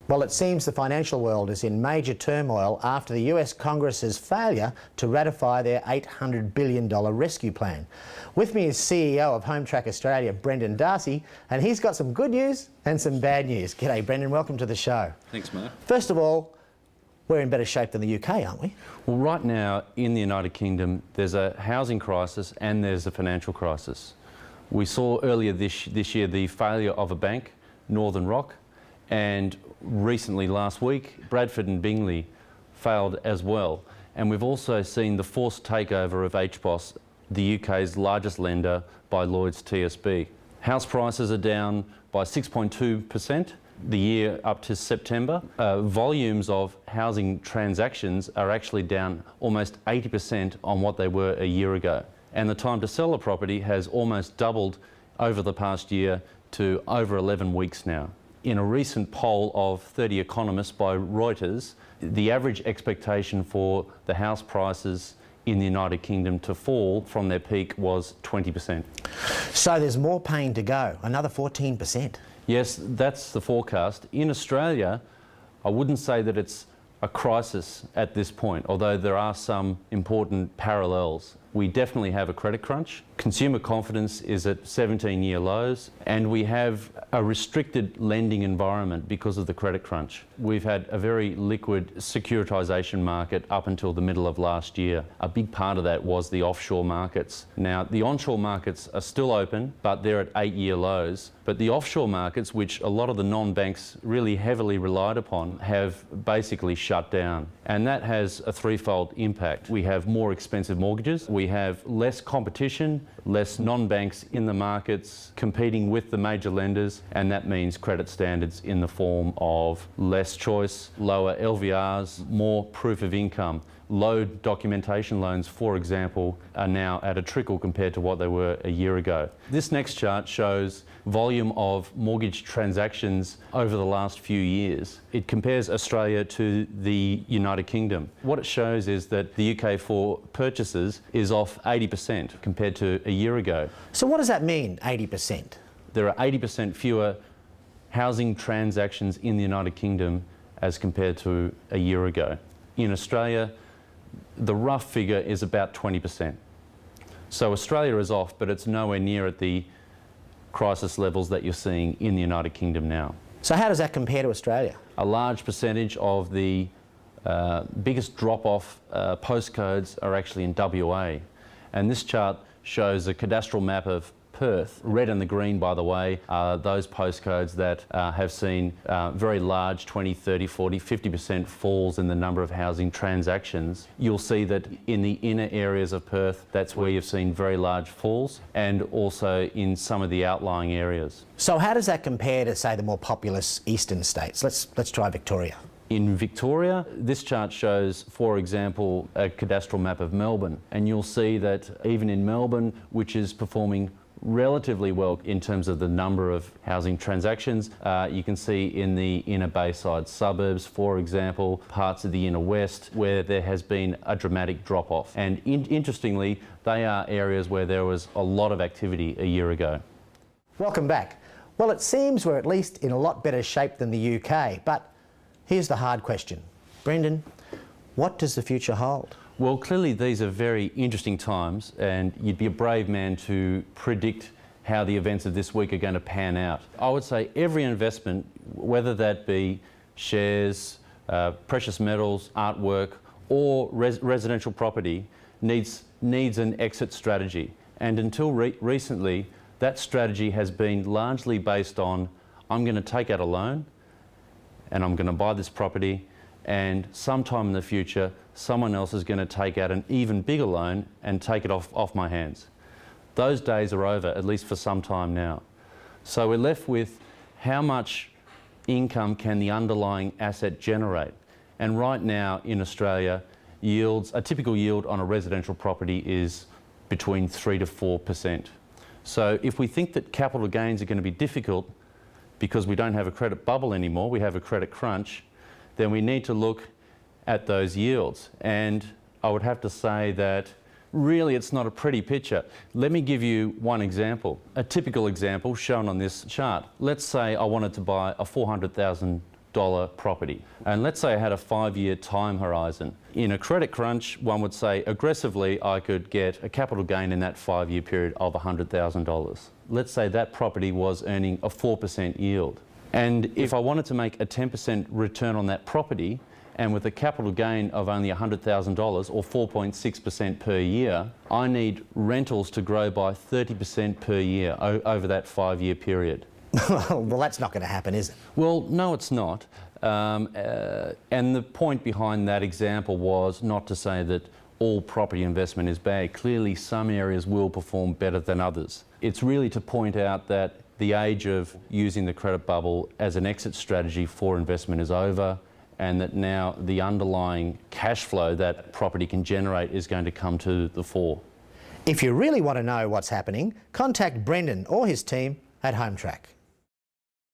Well, it seems the financial world is in major turmoil after the US Congress's failure to ratify their $800 billion rescue plan. With me is CEO of Home Track Australia, Brendan Darcy, and he's got some good news and some bad news. G'day, Brendan. Welcome to the show. Thanks, Mark. First of all, we're in better shape than the UK, aren't we? Well, right now in the United Kingdom, there's a housing crisis and there's a financial crisis. We saw earlier this year the failure of a bank, Northern Rock, and recently last week, Bradford and Bingley failed as well. And we've also seen the forced takeover of HBOS, the UK's largest lender, by Lloyds TSB. House prices are down by 6.2% the year up to September. Volumes of housing transactions are actually down almost 80% on what they were a year ago. And the time to sell a property has almost doubled over the past year to over 11 weeks now. In a recent poll of 30 economists by Reuters, the average expectation for the house prices in the United Kingdom to fall from their peak was 20%. So there's more pain to go, another 14%. Yes, that's the forecast. In Australia, I wouldn't say that it's a crisis at this point, although there are some important parallels. We definitely have a credit crunch. Consumer confidence is at 17-year lows, and we have a restricted lending environment because of the credit crunch. We've had a very liquid securitisation market up until the middle of last year. A big part of that was the offshore markets. Now, the onshore markets are still open, but they're at 8-year lows. But the offshore markets, which a lot of the non-banks really heavily relied upon, have basically shut down. And that has a threefold impact. We have more expensive mortgages, we have less competition, less non-banks in the markets competing with the major lenders, and that means credit standards in the form of less choice, lower LVRs, more proof of income. Low documentation loans, for example, are now at a trickle compared to what they were a year ago. This next chart shows volume of mortgage transactions over the last few years. It compares Australia to the United Kingdom. What it shows is that the UK for purchases is off 80% compared to a year ago. So what does that mean, 80%? There are 80% fewer housing transactions in the United Kingdom as compared to a year ago. In Australia, the rough figure is about 20%. So Australia is off, but it's nowhere near at the crisis levels that you're seeing in the United Kingdom now. So how does that compare to Australia? A large percentage of the biggest drop-off postcodes are actually in WA. And this chart shows a cadastral map of Perth. Red and the green, by the way, are those postcodes that have seen very large 20, 30, 40, 50% falls in the number of housing transactions. You'll see that in the inner areas of Perth, that's where you've seen very large falls, and also in some of the outlying areas. So how does that compare to, say, the more populous eastern states? Let's try Victoria. In Victoria, this chart shows, for example, a cadastral map of Melbourne, and you'll see that even in Melbourne, which is performing relatively well in terms of the number of housing transactions. You can see in the inner Bayside suburbs, for example, parts of the inner west where there has been a dramatic drop-off. And interestingly, they are areas where there was a lot of activity a year ago. Welcome back. Well, it seems we're at least in a lot better shape than the UK, but here's the hard question. Brendan, what does the future hold? Well, clearly these are very interesting times, and you'd be a brave man to predict how the events of this week are going to pan out. I would say every investment, whether that be shares, precious metals, artwork, or residential property, needs an exit strategy. And until recently, that strategy has been largely based on, I'm going to take out a loan, and I'm going to buy this property, and sometime in the future, someone else is going to take out an even bigger loan and take it off my hands. Those days are over, at least for some time now. So we're left with how much income can the underlying asset generate? And right now in Australia, a typical yield on a residential property is between 3 to 4%. So if we think that capital gains are going to be difficult because we don't have a credit bubble anymore, we have a credit crunch, then we need to look at those yields. And I would have to say that really it's not a pretty picture. Let me give you one example, a typical example shown on this chart. Let's say I wanted to buy a $400,000 property. And let's say I had a 5-year time horizon. In a credit crunch, one would say aggressively I could get a capital gain in that 5-year period of $100,000. Let's say that property was earning a 4% yield. And if I wanted to make a 10% return on that property, and with a capital gain of only $100,000 or 4.6% per year, I need rentals to grow by 30% per year over that 5-year period. Well, that's not going to happen, is it? Well, no, it's not. And the point behind that example was not to say that all property investment is bad. Clearly, some areas will perform better than others. It's really to point out that the age of using the credit bubble as an exit strategy for investment is over, and that now the underlying cash flow that property can generate is going to come to the fore. If you really want to know what's happening, contact Brendan or his team at Hometrack.